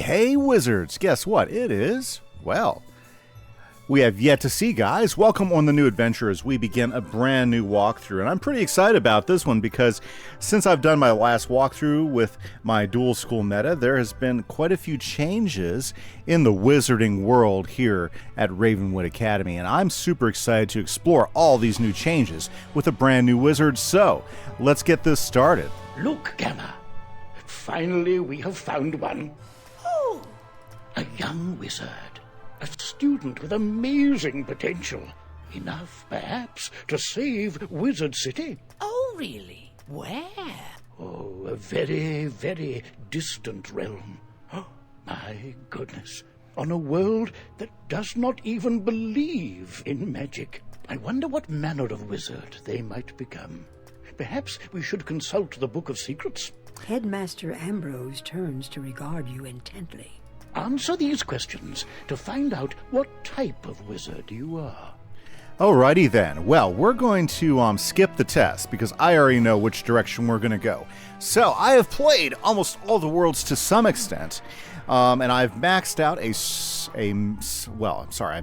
hey, wizards! Guess what? It is, well, we have yet to see, guys. Welcome on the new adventure as we begin a brand new walkthrough. And I'm pretty excited about this one because since I've done my last walkthrough with my dual school meta, there has been quite a few changes in the wizarding world here at Ravenwood Academy. And I'm super excited to explore all these new changes with a brand new wizard. So let's get this started. Look, Gamma. Finally, we have found one. Oh! A young wizard. A student with amazing potential. Enough, perhaps, to save Wizard City. Oh, really? Where? Oh, a very, very distant realm. Oh, my goodness. On a world that does not even believe in magic. I wonder what manner of wizard they might become. Perhaps we should consult the Book of Secrets. Headmaster Ambrose turns to regard you intently. Answer these questions to find out what type of wizard you are. Alrighty then. Well, we're going to skip the test because I already know which direction we're going to go. So I have played almost all the worlds to some extent, and I've maxed out I've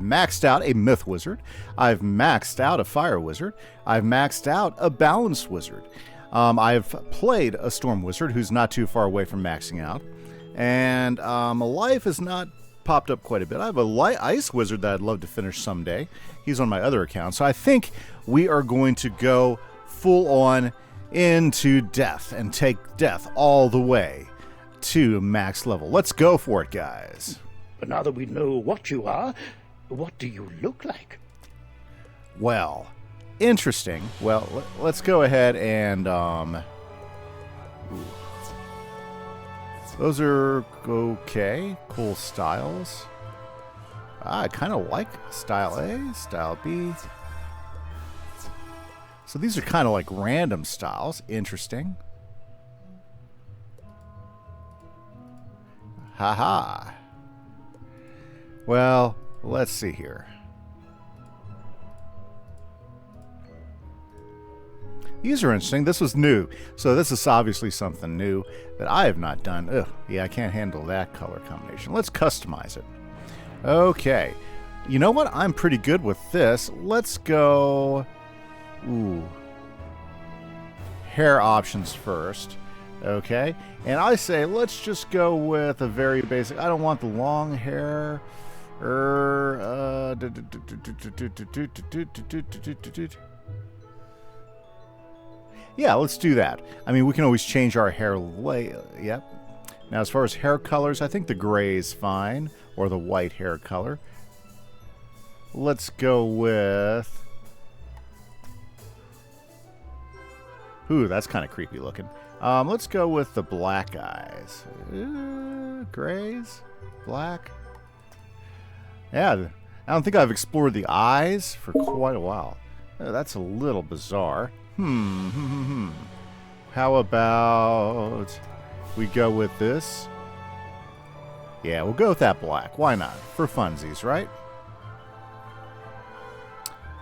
maxed out a myth wizard. I've maxed out a fire wizard. I've maxed out a balanced wizard. I've played a storm wizard who's not too far away from maxing out. And a life has not popped up quite a bit. I have a light ice wizard that I'd love to finish someday. He's on my other account. So I think we are going to go full on into death and take death all the way to max level. Let's go for it, guys. But now that we know what you are, what do you look like? Well, interesting. Well, let's go ahead and those are okay. Cool styles. I kind of like style A, style B. So these are kind of like random styles. Interesting. Haha. Well, let's see here. These are interesting. This was new. So this is obviously something new that I have not done. Ugh, yeah, I can't handle that color combination. Let's customize it. Okay. You know what? I'm pretty good with this. Let's go... Ooh. Hair options first. Okay. And I say let's just go with a very basic... I don't want the long hair. Yeah, let's do that. I mean, we can always change our hair Yep. Now, as far as hair colors, I think the gray is fine, or the white hair color. Let's go with... Ooh, that's kind of creepy looking. Let's go with the black eyes. Grays? Black? Yeah, I don't think I've explored the eyes for quite a while. That's a little bizarre. How about we go with this? Yeah, we'll go with that black. Why not? For funsies, right?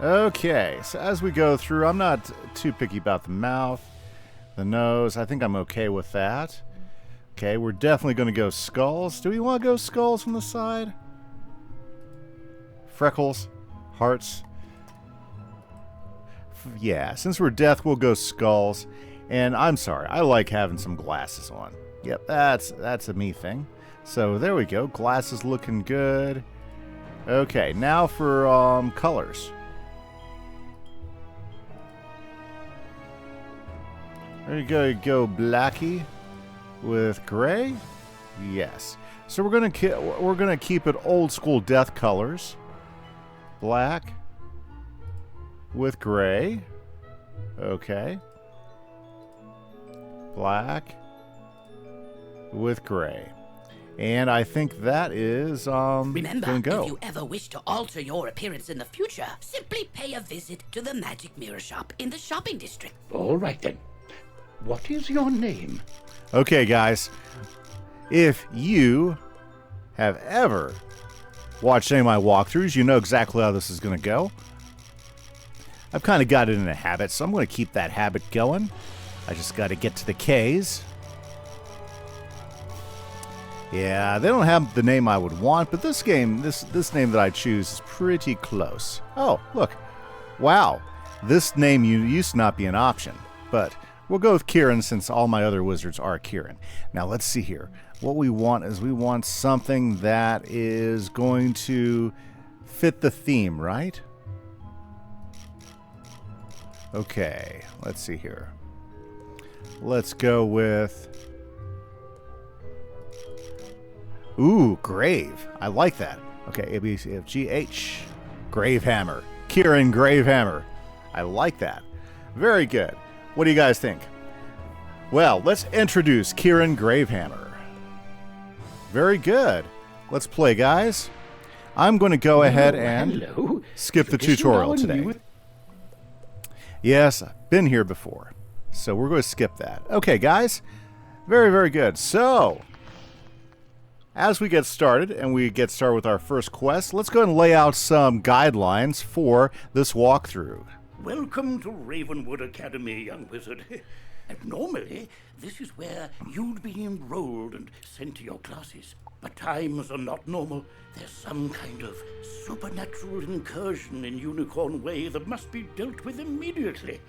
Okay, so as we go through, I'm not too picky about the mouth, the nose. I think I'm okay with that. Okay, we're definitely going to go skulls. Do we want to go skulls on the side? Freckles, hearts. Yeah, since we're death, we'll go skulls. And I'm sorry, I like having some glasses on. Yep, that's a me thing. So there we go, glasses looking good. Okay, now for colors. There you go, blacky with gray. Yes. So we're gonna keep it old school death colors. Black with gray. Okay. Black with gray. And I think that is Remember, gonna go. if you ever wish to alter your appearance in the future, simply pay a visit to the Magic Mirror Shop in the shopping district. All right, then. What is your name? Okay, guys. If you have ever watched any of my walkthroughs, you know exactly how this is going to go. I've kind of got it in a habit, so I'm going to keep that habit going. I just got to get to the K's. Yeah, they don't have the name I would want, but this game, this name that I choose is pretty close. Oh, look. Wow. This name used to not be an option, but we'll go with Kieran since all my other wizards are Kieran. Now, let's see here. What we want is we want something that is going to fit the theme, right? Okay, let's see here. Let's go with... Ooh, Grave. I like that. Okay, ABCFGH. Gravehammer. Kieran Gravehammer. I like that. Very good. What do you guys think? Well, let's introduce Kieran Gravehammer. Very good. Let's play, guys. I'm going to go ahead and skip the tutorial today. Yes, I've been here before. So we're going to skip that. Okay, guys. Very, very good. So, as we get started, and we get started with our first quest, let's go and lay out some guidelines for this walkthrough. Welcome to Ravenwood Academy, young wizard. And normally, this is where you'd be enrolled and sent to your classes. But times are not normal. There's some kind of supernatural incursion in Unicorn Way that must be dealt with immediately.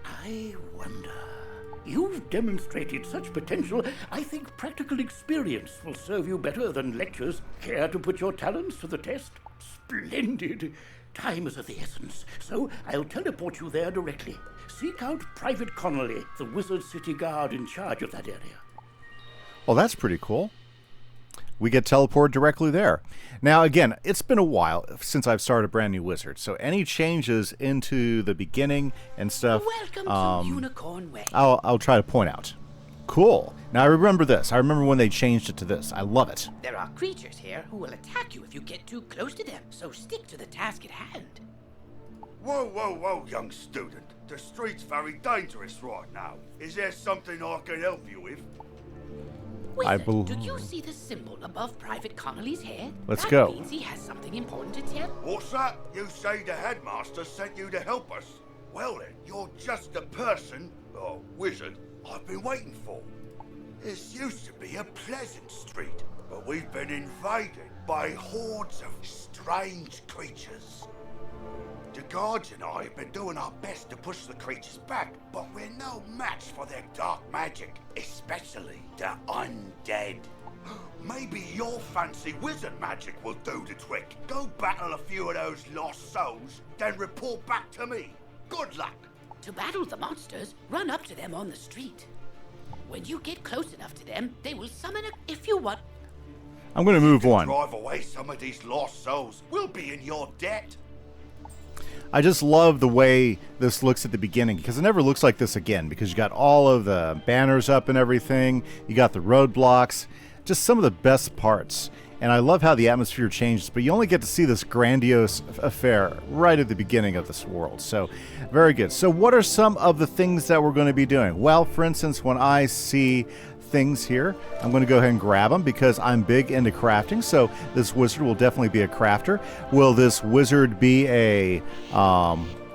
I wonder... You've demonstrated such potential, I think practical experience will serve you better than lectures. Care to put your talents to the test? Splendid! Time is of the essence, so I'll teleport you there directly. Seek out Private Connolly, the Wizard City Guard in charge of that area. Well, that's pretty cool. We get teleported directly there. Now, again, it's been a while since I've started a brand new wizard, so any changes into the beginning and stuff... Welcome to Unicorn Way. I'll try to point out. Cool. Now, I remember this. I remember when they changed it to this. I love it. There are creatures here who will attack you if you get too close to them, so stick to the task at hand. Whoa, whoa, whoa, young student. The street's very dangerous right now. Is there something I can help you with? Wizard, do you see the symbol above Private Connolly's head? Let's go. That means he has something important to tell. What's that? You say the headmaster sent you to help us? Well then, you're just the person, or wizard, I've been waiting for. This used to be a pleasant street, but we've been invaded by hordes of strange creatures. The guards and I have been doing our best to push the creatures back, but we're no match for their dark magic, especially the undead. Maybe your fancy wizard magic will do the trick. Go battle a few of those lost souls, then report back to me. Good luck. To battle the monsters, run up to them on the street. When you get close enough to them, they will summon if you want. I'm going to move on. Drive away some of these lost souls. We'll be in your debt. I just love the way this looks at the beginning, because it never looks like this again, because you got all of the banners up and everything. You got the roadblocks. Just some of the best parts. And I love how the atmosphere changes, but you only get to see this grandiose affair right at the beginning of this world. So, very good. So what are some of the things that we're going to be doing? Well, for instance, when I see things here, I'm going to go ahead and grab them because I'm big into crafting. So this wizard will definitely be a crafter. Will this wizard be a...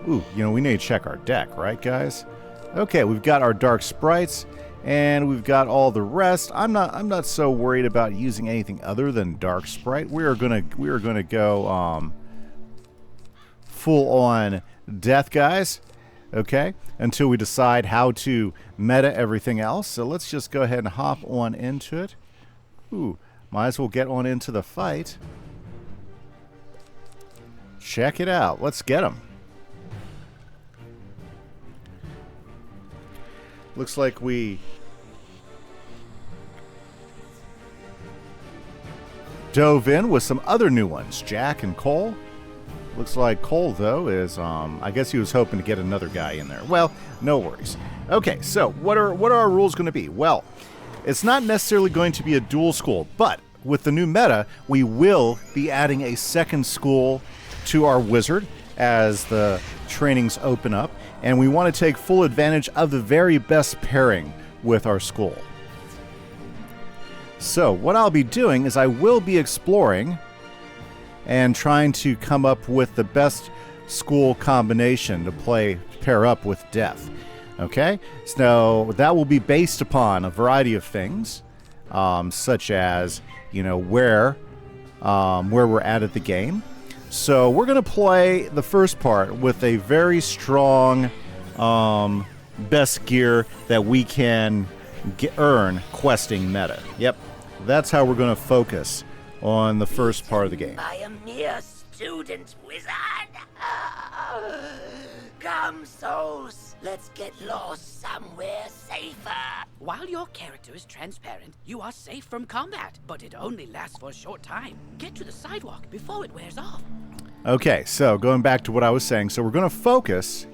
we need to check our deck, right, guys? Okay, we've got our dark sprites. And we've got all the rest. I'm not so worried about using anything other than Dark Sprite. We are gonna go full on death, guys. Okay, until we decide how to meta everything else. So let's just go ahead and hop on into it. Ooh, might as well get on into the fight. Check it out. Let's get them. Looks like we dove in with some other new ones, Jack and Cole. Looks like Cole, though, is, I guess he was hoping to get another guy in there. Well, no worries. Okay, so what are our rules going to be? Well, it's not necessarily going to be a dual school, but with the new meta, we will be adding a second school to our wizard as the trainings open up. And we want to take full advantage of the very best pairing with our school. So what I'll be doing is I will be exploring and trying to come up with the best school combination to pair up with Death. Okay? So that will be based upon a variety of things. such as, where we're at the game. So we're going to play the first part with a very strong best gear that we can earn questing meta. Yep, that's how we're going to focus on the first part of the game. By a mere student, wizard. Come, souls. Let's get lost somewhere safer. While your character is transparent, you are safe from combat, but it only lasts for a short time. Get to the sidewalk before it wears off. Okay, so going back to what I was saying, so we're going to focus,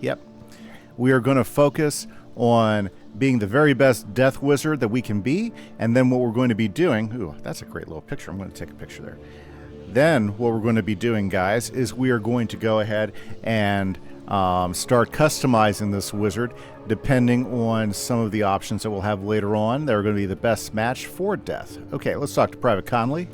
we are going to focus on being the very best death wizard that we can be, and then what we're going to be doing, ooh, that's a great little picture, I'm going to take a picture there. Then what we're going to be doing, guys, is we are going to go ahead and start customizing this wizard depending on some of the options that we'll have later on. They're going to be the best match for death. Okay, let's talk to Private Conley.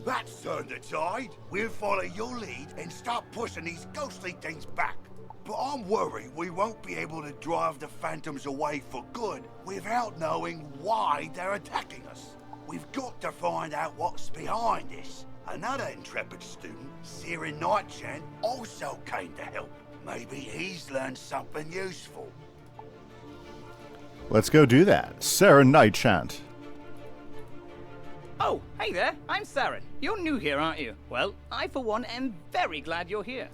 That's turned the tide. We'll follow your lead and start pushing these ghostly things back. But I'm worried we won't be able to drive the phantoms away for good without knowing why they're attacking us. We've got to find out what's behind this. Another intrepid student, Siren Nightchant, also came to help. Maybe he's learned something useful. Let's go do that. Sarah Nightchant. Oh, hey there, I'm Saren. You're new here, aren't you? Well, I for one am very glad you're here.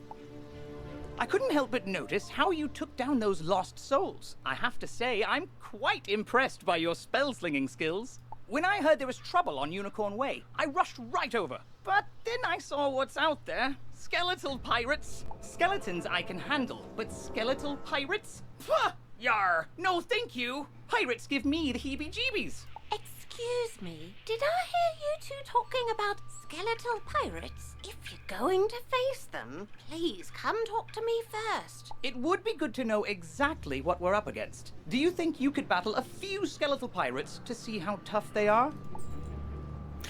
I couldn't help but notice how you took down those lost souls. I have to say, I'm quite impressed by your spell-slinging skills. When I heard there was trouble on Unicorn Way, I rushed right over. But then I saw what's out there. Skeletal pirates. Skeletons I can handle, but skeletal pirates? Pah! Yar! No thank you! Pirates give me the heebie-jeebies. Excuse me, did I hear you two talking about skeletal pirates? If you're going to face them, please come talk to me first. It would be good to know exactly what we're up against. Do you think you could battle a few skeletal pirates to see how tough they are?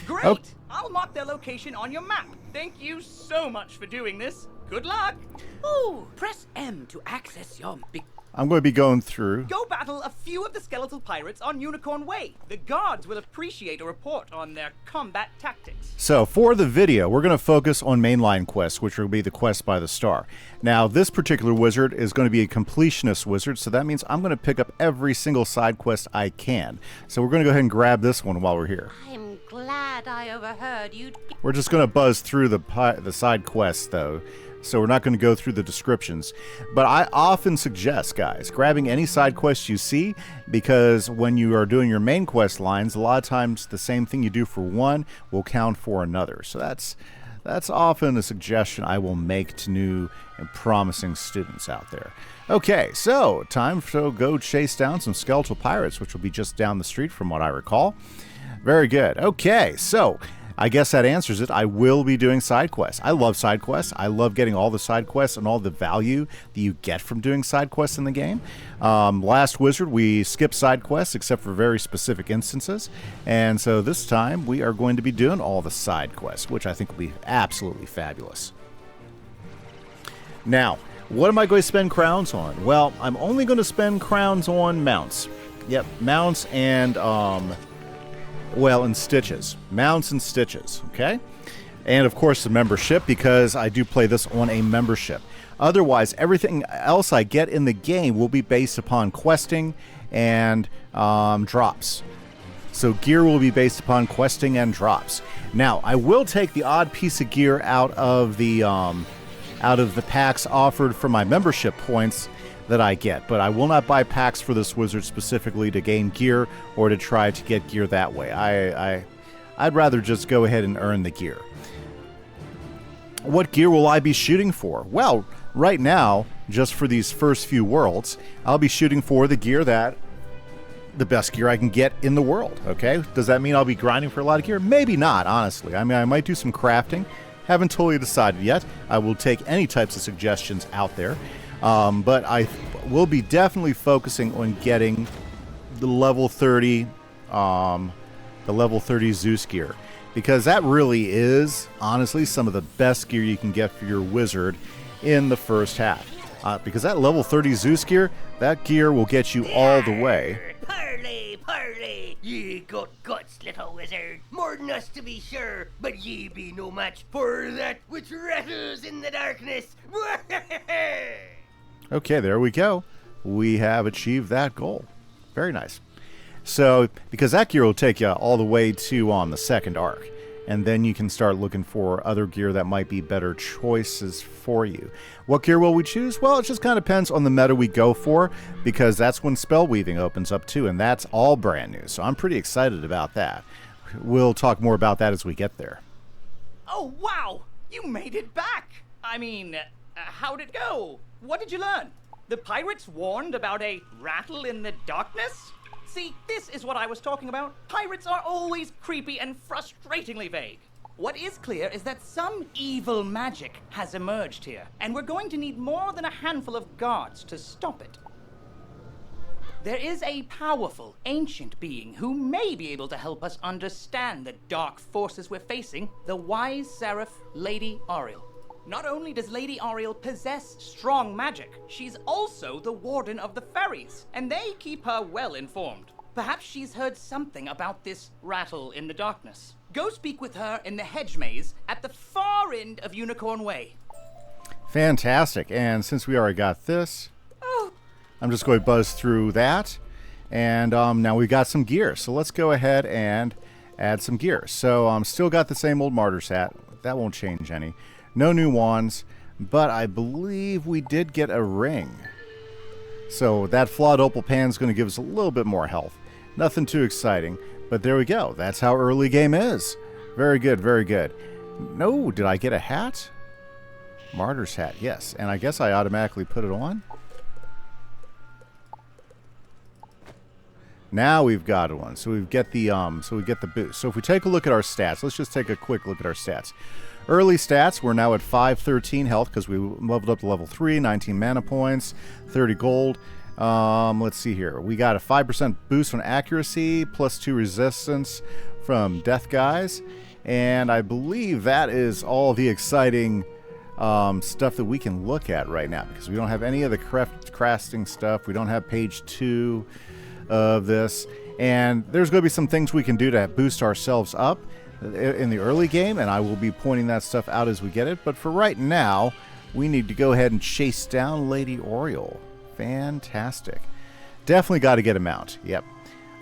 Great! Oh. I'll mark their location on your map. Thank you so much for doing this. Good luck! Ooh, press M to access your big... I'm going to be going through. Go battle a few of the skeletal pirates on Unicorn Way. The guards will appreciate a report on their combat tactics. So for the video, we're going to focus on mainline quests, which will be the quest by the star. Now, this particular wizard is going to be a completionist wizard, so that means I'm going to pick up every single side quest I can. So we're going to go ahead and grab this one while we're here. I'm glad I overheard you. We're just going to buzz through the side quests, though. So we're not going to go through the descriptions. But I often suggest, guys, grabbing any side quests you see, because when you are doing your main quest lines, a lot of times the same thing you do for one will count for another. So that's often a suggestion I will make to new and promising students out there. Okay, so time to go chase down some skeletal pirates, which will be just down the street from what I recall. Very good. Okay, so I guess that answers it. I will be doing side quests. I love side quests. I love getting all the side quests and all the value that you get from doing side quests in the game. Last Wizard, we skipped side quests except for very specific instances. And so this time we are going to be doing all the side quests, which I think will be absolutely fabulous. Now, what am I going to spend crowns on? Well, I'm only going to spend crowns on mounts. Yep, mounts and and stitches. Mounts and stitches, okay? And of course the membership, because I do play this on a membership. Otherwise, everything else I get in the game will be based upon questing and drops. So gear will be based upon questing and drops. Now, I will take the odd piece of gear out of the packs offered for my membership points that I get, but I will not buy packs for this wizard specifically to gain gear or to try to get gear that way. I'd rather just go ahead and earn the gear. What gear will I be shooting for? Well, right now, just for these first few worlds, I'll be shooting for the best gear I can get in the world, okay? Does that mean I'll be grinding for a lot of gear? Maybe not, honestly. I mean, I might do some crafting. Haven't totally decided yet. I will take any types of suggestions out there. But I will be definitely focusing on getting the level 30 Zeus gear, because that really is, honestly, some of the best gear you can get for your wizard in the first half. Because that level 30 Zeus gear, that gear will get you all the way. Parley, parley. Ye got guts, little wizard. More than us to be sure, but ye be no match for that which rattles in the darkness. Okay, there we go. We have achieved that goal. Very nice. So, because that gear will take you all the way to the second arc. And then you can start looking for other gear that might be better choices for you. What gear will we choose? Well, it just kind of depends on the meta we go for, because that's when spell weaving opens up too, and that's all brand new. So I'm pretty excited about that. We'll talk more about that as we get there. Oh, wow! You made it back! I mean, how'd it go? What did you learn? The pirates warned about a rattle in the darkness? See, this is what I was talking about. Pirates are always creepy and frustratingly vague. What is clear is that some evil magic has emerged here, and we're going to need more than a handful of guards to stop it. There is a powerful, ancient being who may be able to help us understand the dark forces we're facing, the wise seraph, Lady Oriel. Not only does Lady Oriel possess strong magic, she's also the warden of the ferries, and they keep her well informed. Perhaps she's heard something about this rattle in the darkness. Go speak with her in the hedge maze at the far end of Unicorn Way. Fantastic. And since we already got this, I'm just going to buzz through that. And now we've got some gear. So let's go ahead and add some gear. So still got the same old martyr's hat. That won't change any. No new wands, but I believe we did get a ring. So that flawed opal pan is going to give us a little bit more health. Nothing too exciting, but there we go. That's how early game is. Very good, very good. No, did I get a hat? Martyr's hat, yes. And I guess I automatically put it on. Now we've got one. So we get the boost. So if we take a look at our stats, let's just take a quick look at our stats. Early stats, we're now at 513 health because we leveled up to level 3, 19 mana points, 30 gold. Let's see here. We got a 5% boost on accuracy, plus 2 resistance from death guys. And I believe that is all the exciting stuff that we can look at right now, because we don't have any of the crafting stuff. We don't have page 2 of this. And there's going to be some things we can do to boost ourselves up in the early game, and I will be pointing that stuff out as we get it. But for right now, we need to go ahead and chase down Lady Oriel. Fantastic. Definitely got to get a mount. Yep.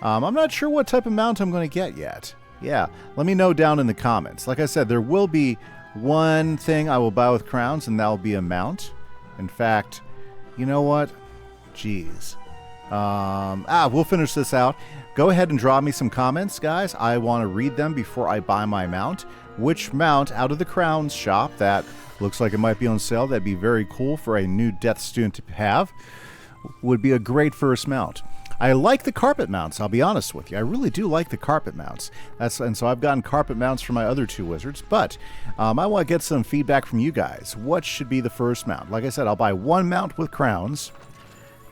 I'm not sure what type of mount I'm going to get yet. Yeah, let me know down in the comments. Like I said, there will be one thing I will buy with crowns, and that will be a mount. In fact, you know what? Jeez. We'll finish this out. Go ahead and drop me some comments, guys. I want to read them before I buy my mount. Which mount out of the crowns shop that looks like it might be on sale, that'd be very cool for a new death student to have, would be a great first mount. I like the carpet mounts, I'll be honest with you. I really do like the carpet mounts. And so I've gotten carpet mounts for my other 2 wizards, but I want to get some feedback from you guys. What should be the first mount? Like I said, I'll buy one mount with crowns.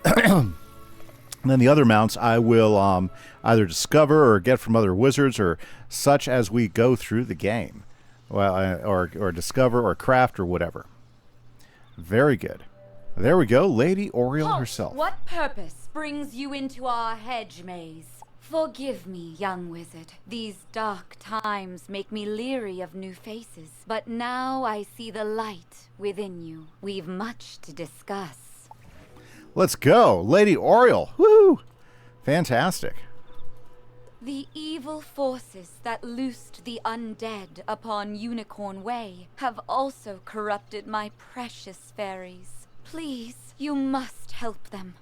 And then the other mounts I will either discover or get from other wizards or such as we go through the game. Well, or discover or craft or whatever. Very good. There we go, Lady Oriel herself. What purpose brings you into our hedge maze? Forgive me, young wizard. These dark times make me leery of new faces. But now I see the light within you. We've much to discuss. Let's go, Lady Oriel. Woo! Fantastic. The evil forces that loosed the undead upon Unicorn Way have also corrupted my precious fairies. Please, you must help them.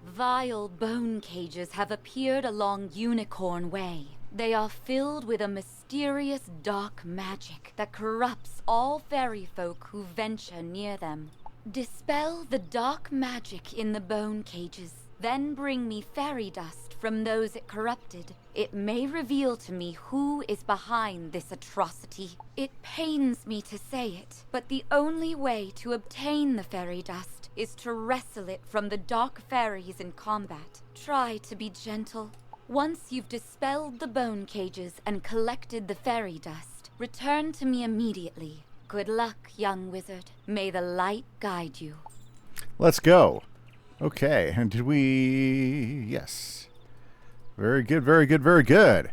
Vile bone cages have appeared along Unicorn Way. They are filled with a mysterious dark magic that corrupts all fairy folk who venture near them. Dispel the dark magic in the bone cages, then bring me fairy dust from those it corrupted. It may reveal to me who is behind this atrocity. It pains me to say it, but the only way to obtain the fairy dust is to wrestle it from the dark fairies in combat. Try to be gentle. Once you've dispelled the bone cages and collected the fairy dust, return to me immediately. Good luck, young wizard. May the light guide you. Let's go. Okay, and did we... Yes. Very good, very good, very good.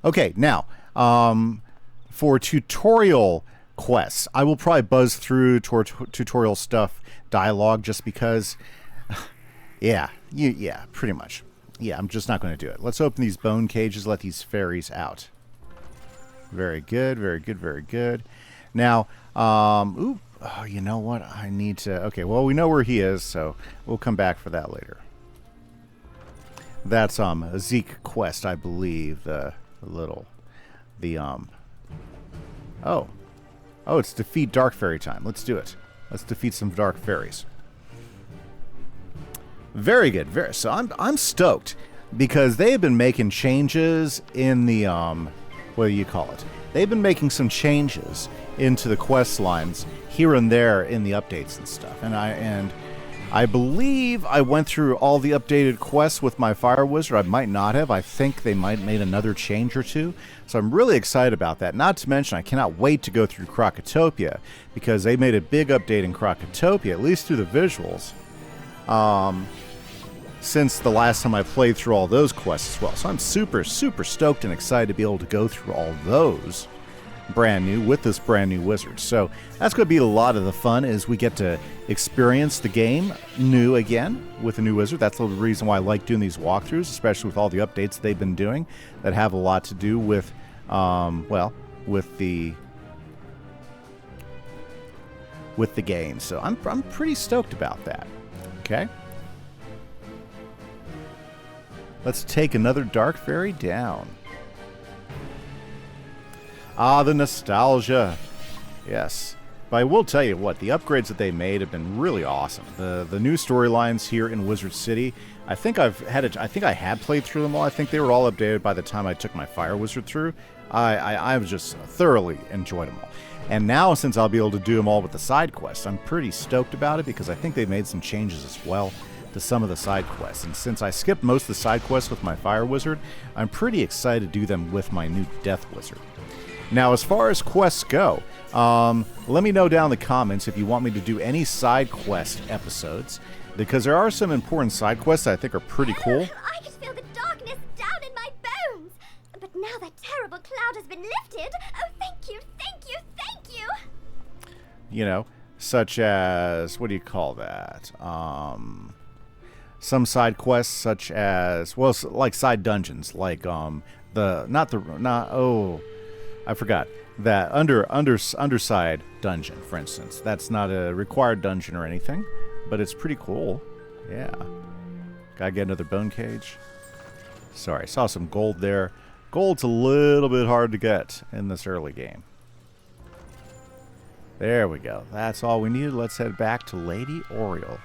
Okay, now, for tutorial quests, I will probably buzz through tutorial stuff, dialogue, just because, yeah, pretty much. Yeah, I'm just not going to do it. Let's open these bone cages, let these fairies out. Very good, very good, very good. Now, you know what? I need to, okay, well, we know where he is, so we'll come back for that later. That's, a Zeke quest, I believe, Oh, it's defeat Dark Fairy time. Let's do it. Let's defeat some Dark Fairies. Very good. So I'm stoked because they have been making changes in the what do you call it? They've been making some changes into the quest lines here and there in the updates and stuff. And I believe I went through all the updated quests with my Fire Wizard. I might not have. I think they might have made another change or two. So I'm really excited about that. Not to mention, I cannot wait to go through Krokotopia because they made a big update in Krokotopia, at least through the visuals, since the last time I played through all those quests as well. So I'm super, super stoked and excited to be able to go through all those brand new with this brand new wizard. So that's going to be a lot of the fun as we get to experience the game new again with a new wizard. That's the reason why I like doing these walkthroughs, especially with all the updates they've been doing that have a lot to do with with the game. So I'm pretty stoked about that. Okay, let's take another Dark Fairy down. Ah, the nostalgia. Yes. But I will tell you what, the upgrades that they made have been really awesome. The new storylines here in Wizard City, I think I had played through them all. I think they were all updated by the time I took my Fire Wizard through. I've just thoroughly enjoyed them all. And now, since I'll be able to do them all with the side quests, I'm pretty stoked about it because I think they've made some changes as well to some of the side quests. And since I skipped most of the side quests with my Fire Wizard, I'm pretty excited to do them with my new Death Wizard. Now, as far as quests go, let me know down in the comments if you want me to do any side quest episodes, because there are some important side quests that I think are pretty cool. I can feel the darkness down in my bones. But now that terrible cloud has been lifted, oh, thank you, thank you, thank you. You know, such as, what do you call that? Some side quests, such as, well, like side dungeons, like I forgot that underside dungeon, for instance. That's not a required dungeon or anything, but it's pretty cool. Yeah. Gotta get another bone cage. Sorry, I saw some gold there. Gold's a little bit hard to get in this early game. There we go. That's all we needed. Let's head back to Lady Oriel.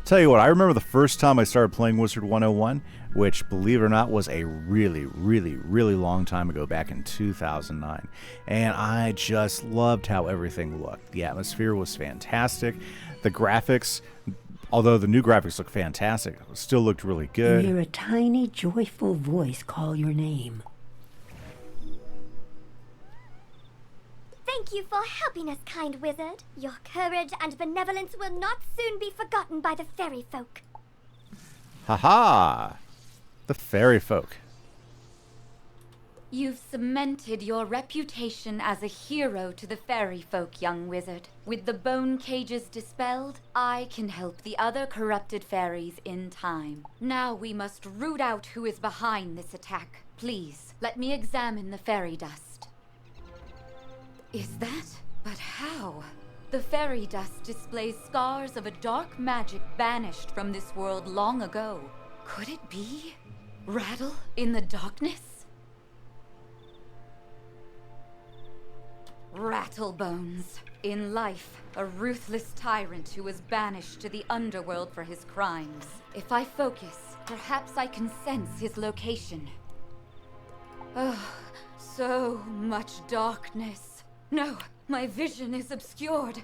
Tell you what, I remember the first time I started playing Wizard101, which, believe it or not, was a really, really, really long time ago, back in 2009. And I just loved how everything looked. The atmosphere was fantastic. The graphics, although the new graphics look fantastic, still looked really good. You hear a tiny, joyful voice call your name. Thank you for helping us, kind wizard. Your courage and benevolence will not soon be forgotten by the fairy folk. Ha-ha! The fairy folk. You've cemented your reputation as a hero to the fairy folk, young wizard. With the bone cages dispelled, I can help the other corrupted fairies in time. Now we must root out who is behind this attack. Please, let me examine the fairy dust. Is that? But how? The fairy dust displays scars of a dark magic banished from this world long ago. Could it be? Rattle in the darkness? Rattlebones. In life, a ruthless tyrant who was banished to the underworld for his crimes. If I focus, perhaps I can sense his location. Oh, so much darkness. No, my vision is obscured.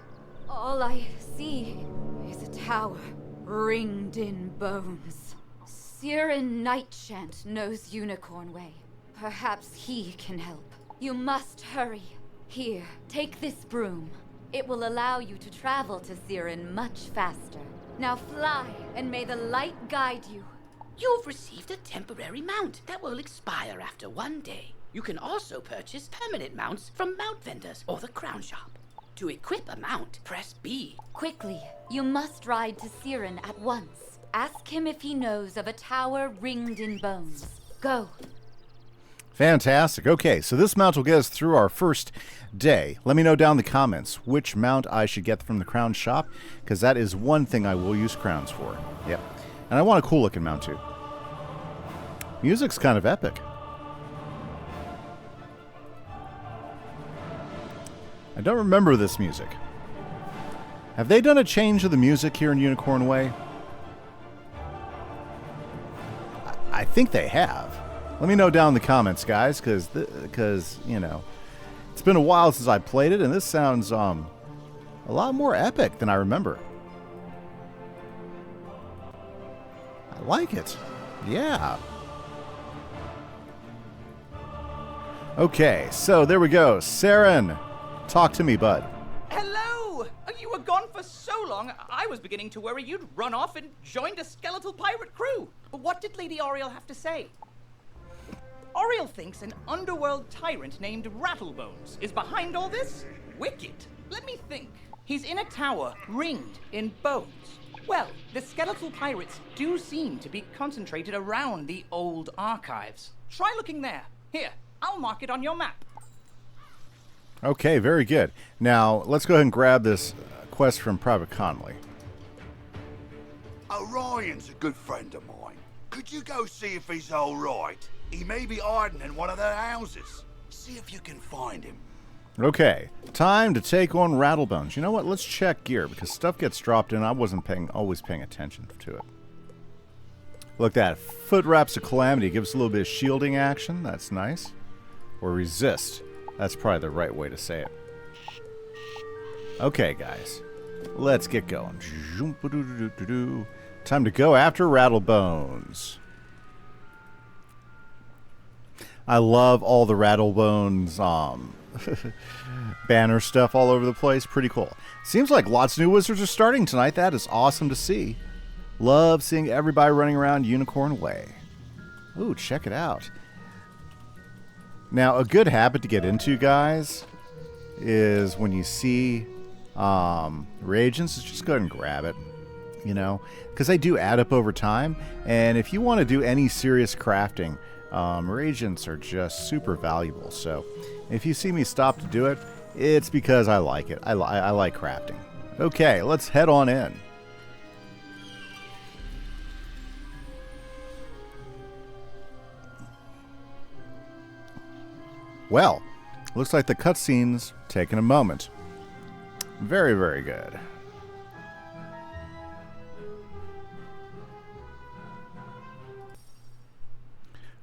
All I see is a tower ringed in bones. Siren Nightchant knows Unicorn Way. Perhaps he can help. You must hurry. Here, take this broom. It will allow you to travel to Siren much faster. Now fly, and may the light guide you. You've received a temporary mount that will expire after 1 day. You can also purchase permanent mounts from mount vendors or the crown shop. To equip a mount, press B. Quickly, you must ride to Siren at once. Ask him if he knows of a tower ringed in bones. Go. Fantastic. Okay, so this mount will get us through our first day. Let me know down in the comments which mount I should get from the crown shop, because that is one thing I will use crowns for. Yep. And I want a cool looking mount too. Music's kind of epic. I don't remember this music. Have they done a change of the music here in Unicorn Way? I think they have. Let me know down in the comments, guys, because you know, it's been a while since I played it, and this sounds a lot more epic than I remember. I like it. Yeah. Okay, so there we go. Saren, talk to me, bud. Hello! You were gone for so long, I was beginning to worry you'd run off and joined a skeletal pirate crew. But what did Lady Oriel have to say? Oriel thinks an underworld tyrant named Rattlebones is behind all this? Wicked. Let me think. He's in a tower ringed in bones. Well, the skeletal pirates do seem to be concentrated around the old archives. Try looking there. Here, I'll mark it on your map. Okay, very good. Now, let's go ahead and grab this quest from Private Conley. Orion's a good friend of mine. Could you go see if he's all right? He may be hiding in one of their houses. See if you can find him. Okay, time to take on Rattlebones. You know what? Let's check gear, because stuff gets dropped in. I wasn't always paying attention to it. Look at that. Foot Wraps of Calamity gives a little bit of shielding action. That's nice. Or resist. That's probably the right way to say it. Okay, guys. Let's get going. Time to go after Rattlebones. I love all the Rattlebones banner stuff all over the place. Pretty cool. Seems like lots of new wizards are starting tonight. That is awesome to see. Love seeing everybody running around Unicorn Way. Ooh, check it out. Now, a good habit to get into, guys, is when you see reagents, just go ahead and grab it, you know, because they do add up over time. And if you want to do any serious crafting, reagents are just super valuable. So if you see me stop to do it, it's because I like it. I like crafting. Okay, let's head on in. Well, looks like the cutscene's taking a moment. Very, very good.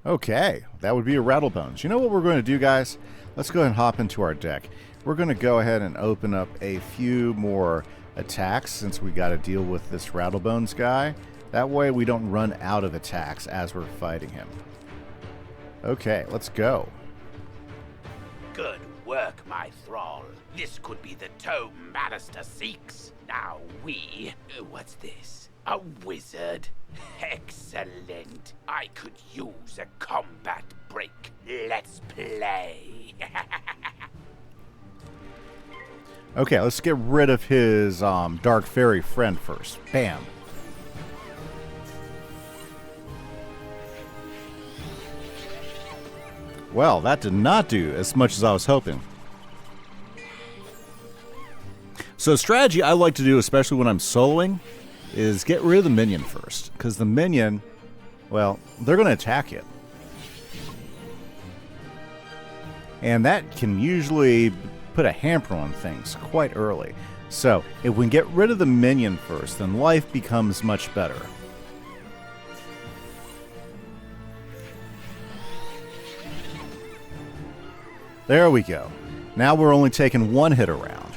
Okay, that would be a Rattlebones. You know what we're going to do, guys? Let's go ahead and hop into our deck. We're going to go ahead and open up a few more attacks since we got to deal with this Rattlebones guy. That way we don't run out of attacks as we're fighting him. Okay, let's go. Good work, my thrall. This could be the tome Magister seeks. Now what's this? A wizard? Excellent. I could use a combat break. Let's play. Okay, let's get rid of his dark fairy friend first. Bam. Well, that did not do as much as I was hoping. So strategy I like to do, especially when I'm soloing, is get rid of the minion first. Because the minion, well, they're going to attack you. And that can usually put a hamper on things quite early. So if we can get rid of the minion first, then life becomes much better. There we go. Now we're only taking one hit around.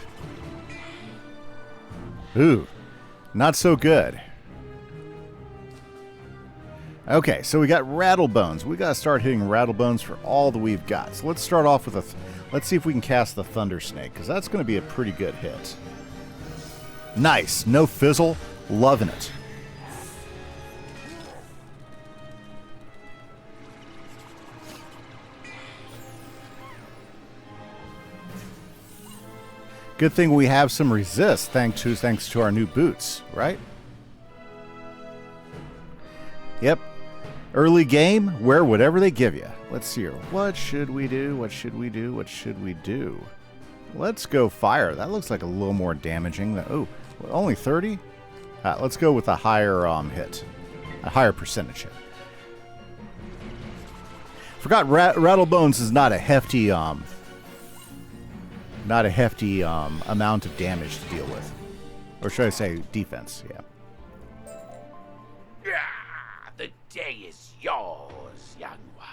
Ooh, not so good. Okay, so we got Rattlebones. We got to start hitting Rattlebones for all that we've got. So let's start off with let's see if we can cast the Thunder Snake, because that's going to be a pretty good hit. Nice. No fizzle. Loving it. Good thing we have some resist thanks to our new boots, right? Yep. Early game, wear whatever they give you. Let's see here. What should we do? What should we do? What should we do? Let's go fire. That looks like a little more damaging. Oh, only 30? Let's go with a higher hit. A higher percentage hit. Forgot Rattlebones is not a hefty amount of damage to deal with. Or should I say defense, yeah. The day is yours, young one.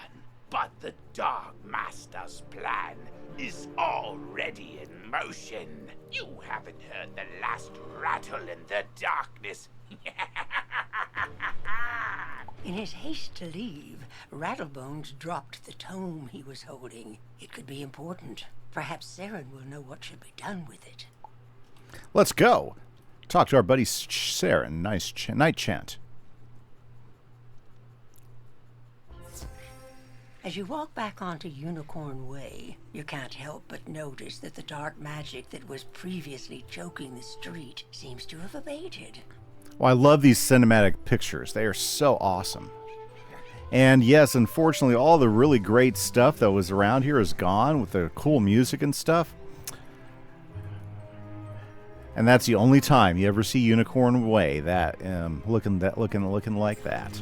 But the Dark Master's plan is already in motion. You haven't heard the last rattle in the darkness. In his haste to leave, Rattlebones dropped the tome he was holding. It could be important. Perhaps Saren will know what should be done with it. Let's go. Talk to our buddy Saren. Nice night chant. As you walk back onto Unicorn Way, you can't help but notice that the dark magic that was previously choking the street seems to have abated. Well, I love these cinematic pictures. They are so awesome. And yes, unfortunately, all the really great stuff that was around here is gone with the cool music and stuff. And that's the only time you ever see Unicorn Way that looking like that.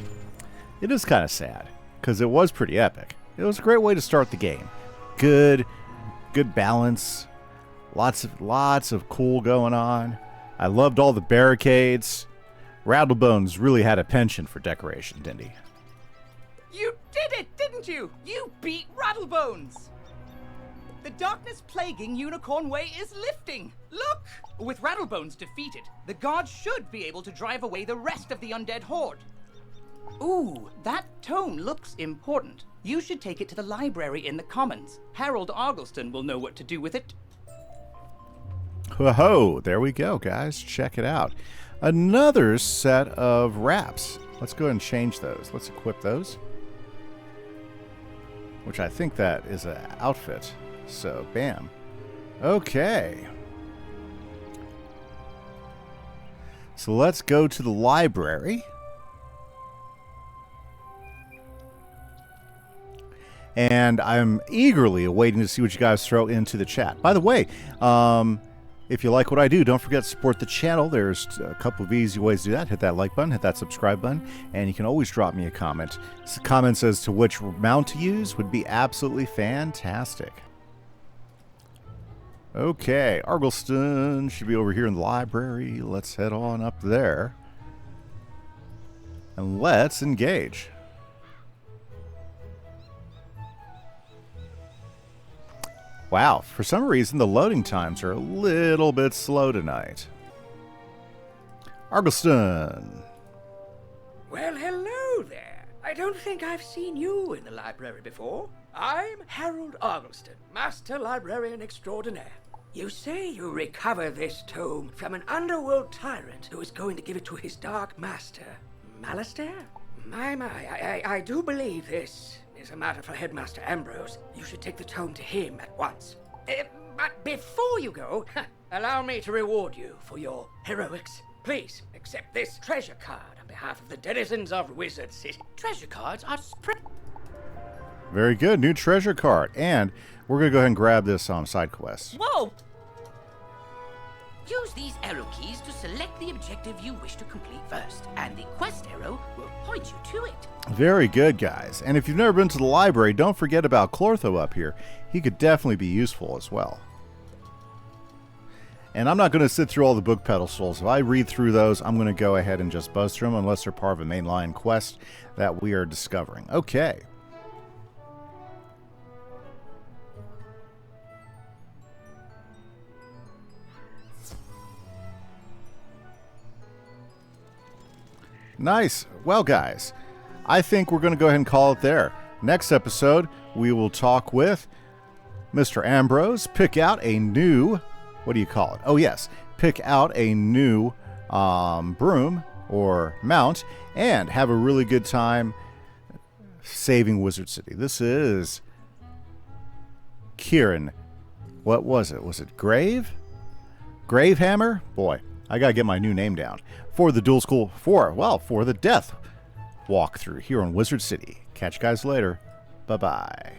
It is kind of sad because it was pretty epic. It was a great way to start the game. Good balance. Lots of cool going on. I loved all the barricades. Rattlebones really had a penchant for decoration, didn't he? You did it, didn't you? You beat Rattlebones! The darkness plaguing Unicorn Way is lifting. Look! With Rattlebones defeated, the guards should be able to drive away the rest of the undead horde. Ooh, that tome looks important. You should take it to the library in the Commons. Harold Argleston will know what to do with it. Whoa, there we go, guys. Check it out. Another set of wraps. Let's go ahead and change those. Let's equip those. Which I think that is an outfit. So, bam. Okay. So let's go to the library. And I'm eagerly awaiting to see what you guys throw into the chat. By the way, if you like what I do, don't forget to support the channel. There's a couple of easy ways to do that. Hit that like button, hit that subscribe button, and you can always drop me a comment. Comments as to which mount to use would be absolutely fantastic. Okay, Argleston should be over here in the library. Let's head on up there. And let's engage. Wow, for some reason the loading times are a little bit slow tonight. Argleston! Well, hello there. I don't think I've seen you in the library before. I'm Harold Argleston, Master Librarian Extraordinaire. You say you recover this tome from an underworld tyrant who is going to give it to his dark master, Malistaire? My, I do believe this is a matter for Headmaster Ambrose. You should take the tome to him at once. But before you go, allow me to reward you for your heroics. Please accept this treasure card on behalf of the denizens of Wizard City. Treasure cards are Very good, new treasure card. And we're going to go ahead and grab this side quest. Whoa! Use these arrow keys to select the objective you wish to complete first, and the quest arrow will point you to it. Very good, guys. And if you've never been to the library, don't forget about Clortho up here. He could definitely be useful as well. And I'm not going to sit through all the book pedestals. If I read through those, I'm going to go ahead and just buzz through them unless they're part of a mainline quest that we are discovering. Okay. Nice. Well, guys, I think we're going to go ahead and call it there. Next episode, we will talk with Mr. Ambrose, pick out a new, what do you call it? Oh, yes, pick out a new broom or mount and have a really good time saving Wizard City. This is Kieran. What was it? Was it Grave? Gravehammer? Boy, I gotta get my new name down. For the Dual School, for the Death walkthrough here on Wizard City. Catch you guys later. Bye-bye.